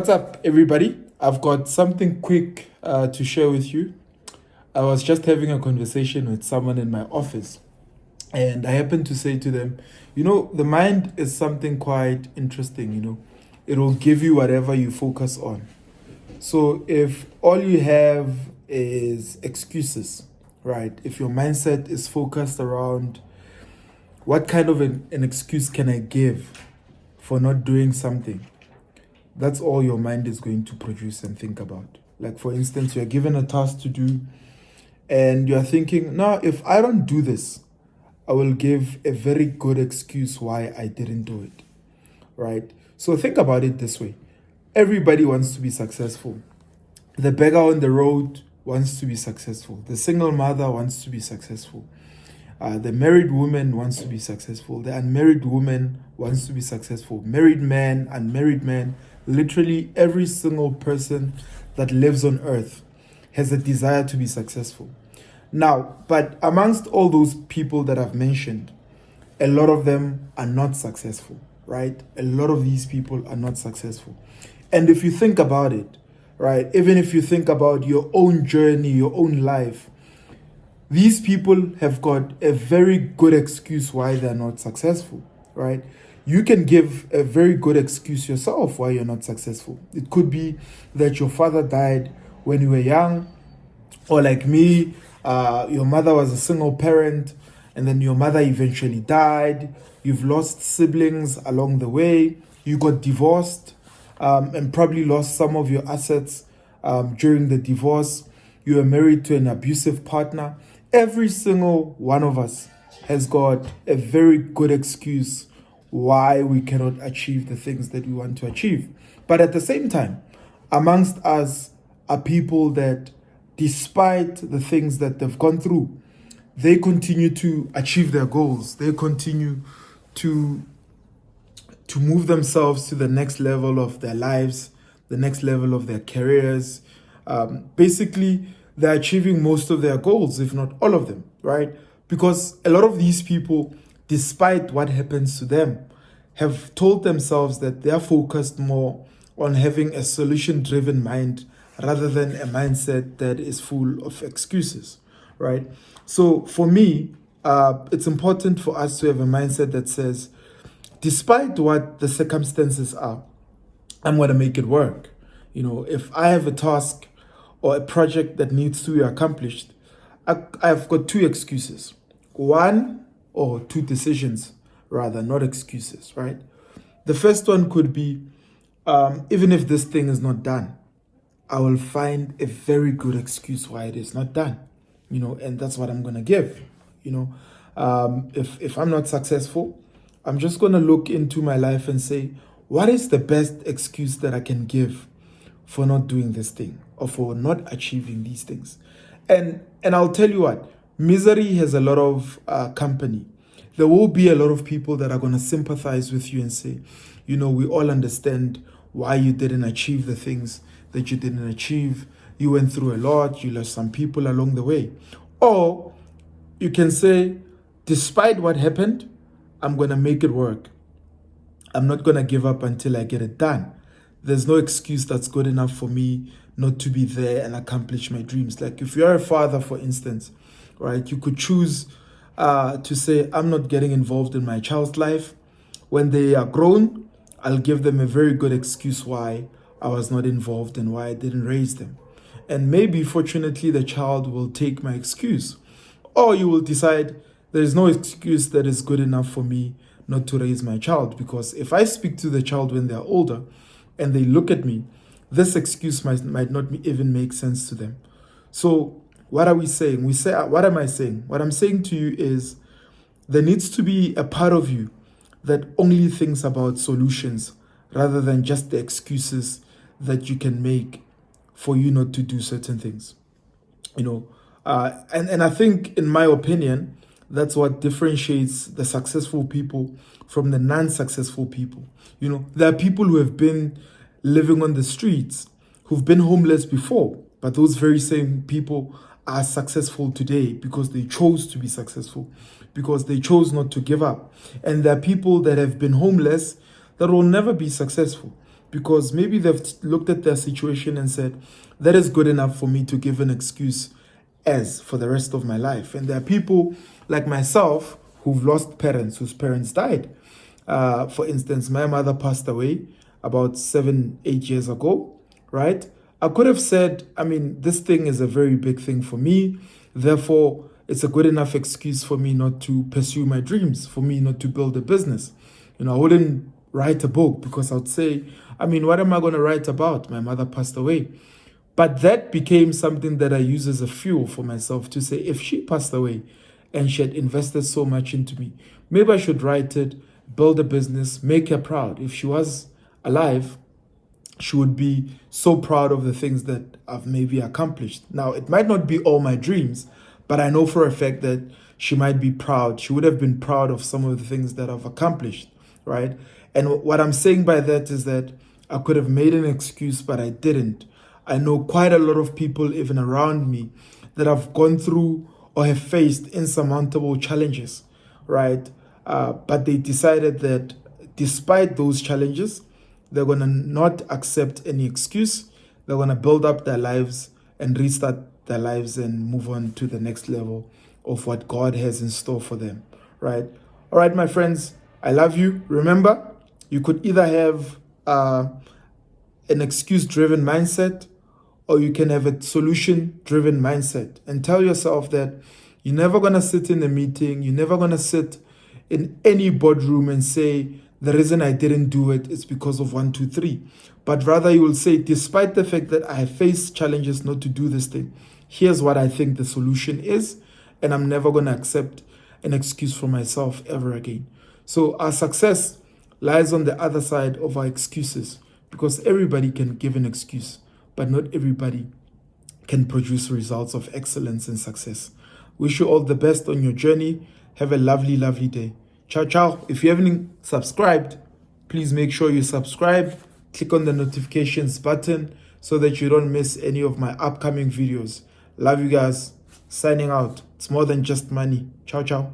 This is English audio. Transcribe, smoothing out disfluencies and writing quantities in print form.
What's up, everybody? I've got something quick to share with you. I was just having a conversation with someone in my office, and I happened to say to them, the mind is something quite interesting. It will give you whatever you focus on. So if all you have is excuses, right? If your mindset is focused around what kind of an excuse can I give for not doing something, that's all your mind is going to produce and think about. Like, for instance, you're given a task to do, and you're thinking, no, if I don't do this, I will give a very good excuse why I didn't do it, right? So think about it this way. Everybody wants to be successful. The beggar on the road wants to be successful. The single mother wants to be successful. The married woman wants to be successful. The unmarried woman wants to be successful. Married man, unmarried man, literally every single person that lives on earth has a desire to be successful. Now, but amongst all those people that I've mentioned, a lot of them are not successful, right? A lot of these people are not successful. And if you think about it, right, even if you think about your own journey, your own life, these people have got a very good excuse why they're not successful, right? You can give a very good excuse yourself why you're not successful. It could be that your father died when you were young, or like me, your mother was a single parent, and then your mother eventually died. You've lost siblings along the way. You got divorced, and probably lost some of your assets during the divorce. You were married to an abusive partner. Every single one of us has got a very good excuse why we cannot achieve the things that we want to achieve. But at the same time, amongst us are people that, despite the things that they've gone through, they continue to achieve their goals. They continue to move themselves to the next level of their lives, the next level of their careers. Basically, they're achieving most of their goals, if not all of them, right? Because a lot of these people, despite what happens to them, have told themselves that they're focused more on having a solution-driven mind rather than a mindset that is full of excuses, right? So for me, it's important for us to have a mindset that says, despite what the circumstances are, I'm going to make it work. If I have a task or a project that needs to be accomplished, I've got two excuses. One or two decisions, rather, not excuses, right? The first one could be, even if this thing is not done, I will find a very good excuse why it is not done, and that's what I'm going to give. If I'm not successful, I'm just going to look into my life and say, what is the best excuse that I can give for not doing this thing or for not achieving these things? And I'll tell you what, misery has a lot of company. There will be a lot of people that are going to sympathize with you and say, we all understand why you didn't achieve the things that you didn't achieve. You went through a lot, you lost some people along the way. Or you can say, despite what happened, I'm going to make it work. I'm not going to give up until I get it done. There's no excuse that's good enough for me not to be there and accomplish my dreams. Like if you're a father, for instance, right, you could choose to say, I'm not getting involved in my child's life. When they are grown, I'll give them a very good excuse why I was not involved and why I didn't raise them. And maybe, fortunately, the child will take my excuse. Or you will decide there's no excuse that is good enough for me not to raise my child. Because if I speak to the child when they're older and they look at me, this excuse might not even make sense to them. So what are we saying? What am I saying? What I'm saying to you is there needs to be a part of you that only thinks about solutions rather than just the excuses that you can make for you not to do certain things. And I think, in my opinion, that's what differentiates the successful people from the non-successful people. There are people who have been living on the streets, who've been homeless before, but those very same people are successful today because they chose to be successful, because they chose not to give up. And there are people that have been homeless that will never be successful because maybe they've looked at their situation and said, that is good enough for me to give an excuse as for the rest of my life. And there are people like myself who've lost parents, whose parents died. For instance, my mother passed away about 7-8 years ago, right? I could have said, I mean, this thing is a very big thing for me. Therefore, it's a good enough excuse for me not to pursue my dreams, for me not to build a business. You know, I wouldn't write a book because I would say, I mean, what am I going to write about? My mother passed away. But that became something that I use as a fuel for myself to say, if she passed away and she had invested so much into me, maybe I should write it, build a business, make her proud. If she was alive, she would be so proud of the things that I've maybe accomplished. Now, it might not be all my dreams, but I know for a fact that she might be proud. She would have been proud of some of the things that I've accomplished, right? And what I'm saying by that is that I could have made an excuse, but I didn't. I know quite a lot of people, even around me, that have gone through or have faced insurmountable challenges, right? But they decided that despite those challenges, they're going to not accept any excuse. They're going to build up their lives and restart their lives and move on to the next level of what God has in store for them, right? All right, my friends, I love you. Remember, you could either have an excuse-driven mindset, or you can have a solution-driven mindset, and tell yourself that you're never going to sit in a meeting, you're never going to sit in any boardroom and say, the reason I didn't do it is because of 1, 2, 3. But rather you will say, despite the fact that I face challenges not to do this thing, here's what I think the solution is, and I'm never going to accept an excuse for myself ever again. So our success lies on the other side of our excuses, because everybody can give an excuse, but not everybody can produce results of excellence and success. Wish you all the best on your journey. Have a lovely, lovely day. Ciao, ciao. If you haven't subscribed, please make sure you subscribe. Click on the notifications button so that you don't miss any of my upcoming videos. Love you guys. Signing out. It's more than just money. Ciao, ciao.